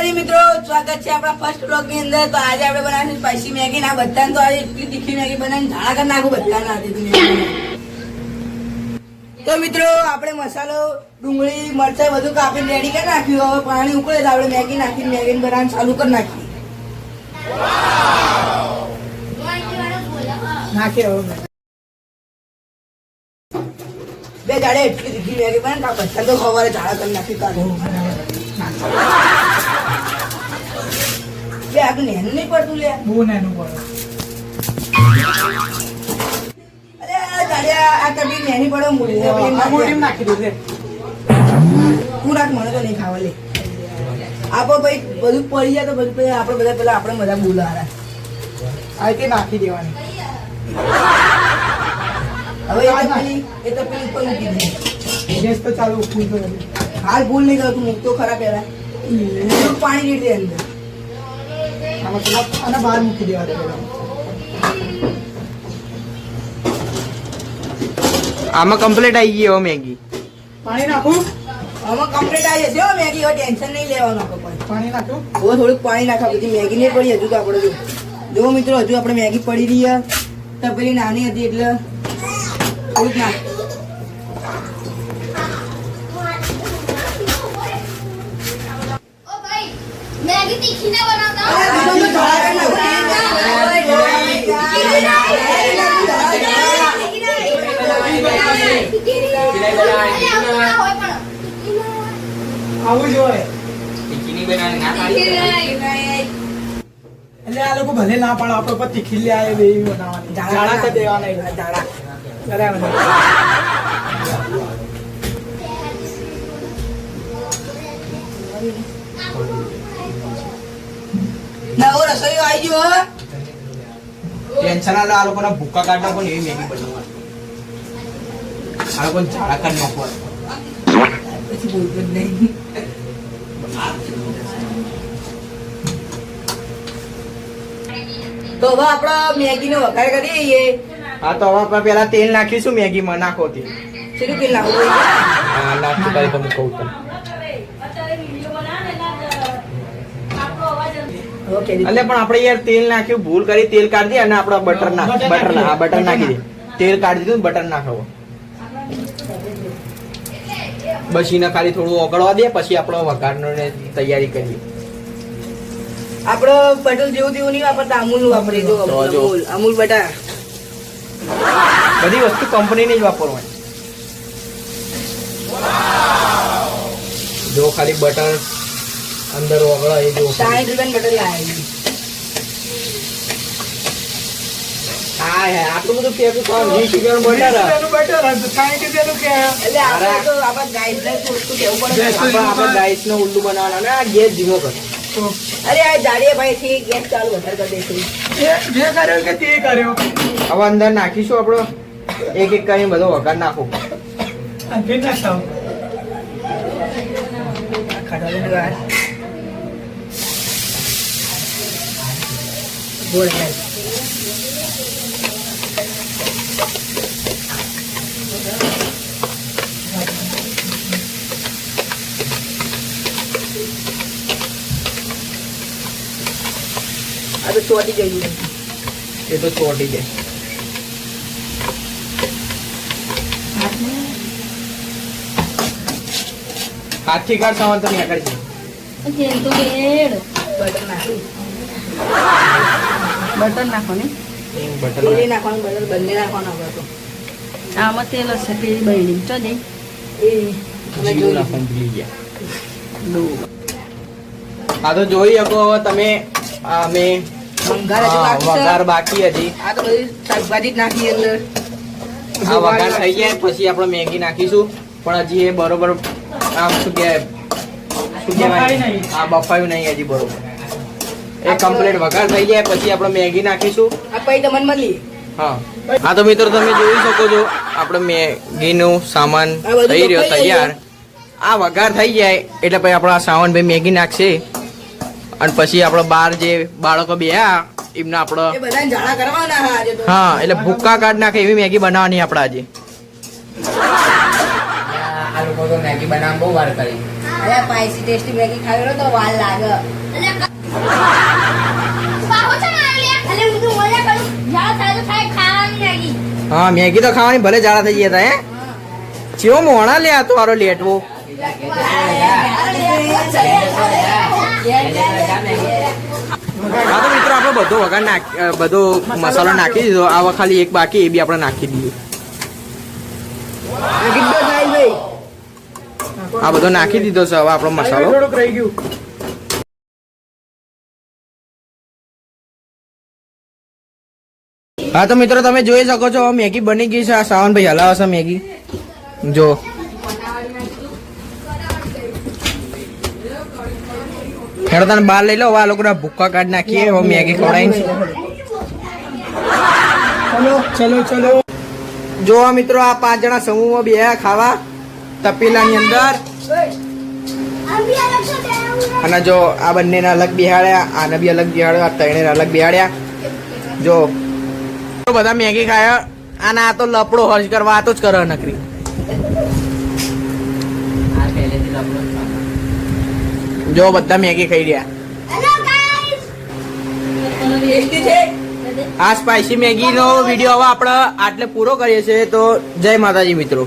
માતાજી મિત્રો, સ્વાગત છે આપણા ફર્સ્ટ બ્લોગ ની અંદર। તો આજે આપણે બનાવીશું સ્પાઈસી મેગી। ના બધાને તો આજે એટલી તીખી મેગી બનાવીને ઝાડા કરી નાખું બધાને આજે તો મિત્રો આપણે મસાલો, ડુંગળી, મરચાં બધું કાપીને રેડી કરી નાખ્યું। હવે પાણી ઉકળે તો આપણે મેગી નાખીને મેગી બનાવવાનું ચાલુ કરી નાખીએ। બે જાડે એટલી તીખી મેગી બને બધા તો ખબર ઝાડા કરી નાખી કાઢો। લે આગળ નેનું નહીં પડતું, લે બહુ નેનું પડે। અરે આ જાડિયા આ કબી નેની પડો મૂડી મોટી નાખી દે તું રાખ, મને તો નહીં ખાવા। લે આપો ભાઈ બધું પડી જાય તો બધું પછી આપણે બધા પેલા આપણે બધા બોલાવાના આ તે નાખી દેવાની। હવે એ તો પેલી ઉપર મૂકી દે। ગેસ તો ચાલુ ફૂલ તો હાલ ભૂલ નહીં કરતું, મૂકતો ખરા પેલા થોડું પાણી રેડી દે અંદર। આના બહાર મૂકી દેવા દે પેલા। આમાં કમ્પ્લીટ આવી ગઈ હવે મેગી। પાણી નાખું? આમાં કમ્પ્લીટ આવી જશે હો મેગી। હવે ટેન્શન નહીં લેવાનું આપણે। પાણી નાખું? હવે થોડુંક પાણી નાખા, બધી મેગી નહીં પડી હજુ તો આપણે જો મિત્રો હજુ આપણે મેગી પડી રહી તો પેલી નાની હતી એટલે થોડુંક નાખ। मैगी तीखी ना बनाता આવું જ હોય। એટલે આ લોકો ભલે ના પાડે આપણે પર તીખી લે આવે એવી બનાવવાની। ઝાડા કરી દેવાના ઝાડા બરાબર। નવો રસોઈ આવી ગયો હે। ટેન્શન ના લો, આ લોકોના ભૂકા કાઢવા પણ એવી મેગી બનાવવાની। આ લોકો ઝાડા કાઢ નાખવા પછી બોલતું જ નહીં। તો હવે આપણે મેગી નો વઘાર કરીએ। હા તો હવે આપણે પેલા તેલ નાખીશું મેગીમાં। નાખો તેલ। શેનું તેલ નાખવું? હા નાખી તારી તમે કહું તો ઓકે એટલે પણ આપણે યાર તેલ નાખ્યું, ભૂલ કરી, તેલ કાઢી દે અને આપણે બટર બટર નાખી દે। તેલ કાઢી દીધું, બટર નાખો બસ। એને ખાલી થોડું ઓગળવા દે, પછી આપણે વઘારનો તૈયારી કરીએ। આપણે બટર જેવું તેવું નહીં વાપરતા, અમૂલ વાપરીએ। જો અમૂલ બટર બધી વસ્તુ કંપનીની જ વાપરવાની। જો ખાલી બટર અંદર ઓગળે એ જો 60 રૂપિયાનું બટર લાવી। હા આટલું બધું ફેંકું તો 20 રૂપિયાનું બટર બટર 60 રૂપિયાનું કે એટલે આપણે તો આપણે ગાઈસને વસ્તુ કેવું પડે। આપણે ગાઈસ નો ઉલ્લુ બનાવવાનો ને આ ગેસ ધીમો કર। અરે આ જાડીએ ભાઈ થી ગેસ ચાલુ વધારે કરી દેશે। જે કર્યો કે તે કર્યો। હવે અંદર નાખીશું આપણો એક એક કરીને બધો વઘાર નાખો। આ કેટલા સાવ ખાડાને ગાર ગોળ હે। આ તો ચોટી ગયું એ તો ચોટી જાય। હાથથી કાઢ સામાન તો નહીં આગળ तेल तो बेड़ બટર નાખી। बटर नाखो ने બટર તેલી નાખવાનું, બટર બંને નાખવાનું આપણે તો। આમાં તેલ હશે પેલી બળી ચો દે એ અમે જીરું જોયું। નાખવાનું ભૂલી ગયા। હા તો જોઈ શકો હવે તમે અમે વઘાર હજુ બાકી છે। વઘાર બાકી હજી। આ તો બધી શાકભાજી જ નાખી અંદર। આ વઘાર થઈ જાય પછી આપણે મેગી નાખીશું, પણ હજી એ બરોબર આમ શું કહેવાય બફાઈ નહીં। આ બફાયું નહીં હજી બરોબર। એ કમ્પ્લીટ વઘાર થઈ જાય પછી આપણે મેગી નાખીશું। આ પછી તમને મળી હા હા તો મિત્રો તમે જોઈ શકો છો આપણે મેગીનું સામાન આ બધું થઈ રહ્યો બફાઈ તૈયાર। આ વઘાર થઈ જાય એટલે પછી આપણો આ સાવન ભાઈ મેગી નાખશે અને પછી આપણે બહાર જે બાળકો બેહ્યા એમને આપણે એ બધાને ઝાડા કરવાના હા આજે તો। હા એટલે ભૂક્કા કાઢ નાખે એવી મેગી બનાવવાની આપણે આજે। આ લોકો તો મેગી બનાવવા બહુ વાર કરી। અરે સ્પાઈસી ટેસ્ટી મેગી ખાવી હોય તો વાર લાગે. હા મેગી તો ખાવાની ભલે જાડા થઈ ગયા હે ચેવો મોણા લે આ તો આરો લેટવો. હા તો મિત્રો આપણે બધો વઘાર બધો મસાલો નાખી દીધો. આ ખાલી એક બાકી એ બી આપણે નાખી દઈએ. મેગી તો થાય ભાઈ. આ બધો નાખી દીધો છે હવે આપણો મસાલો. થોડુંક રહી ગયું. હા તો મિત્રો તમે જોઈ શકો છો મેગી બની ગઈ છે. આ સાવનભાઈ હલાવે છે મેગી જો. હેડો તને બહાર લઈ લો. આ લોકો ભૂક્કા કાઢ નાખીએ હવે મેગી ખવડાવીને. ચલો ચલો. જો આ મિત્રો આ 5 જણા સમૂહમાં બેહ્યા ખાવા તપેલાની અંદર. અને જો આ બંનેને અલગ બિહાડ્યા, આને બી અલગ બિહાડ્યો, આ ત્રણે અલગ બિહાડ્યા. જો બધા મેગી ખાયા અને આ તો લપડો હર્ષ કરવા આ તો જ કરે નકરી. જો બધા મેગી ખાઈ રહ્યા. આ સ્પાઈસી મેગી નો વિડીયો હવે આપણે આટલે પૂરો કરીએ છીએ. તો જય માતાજી મિત્રો.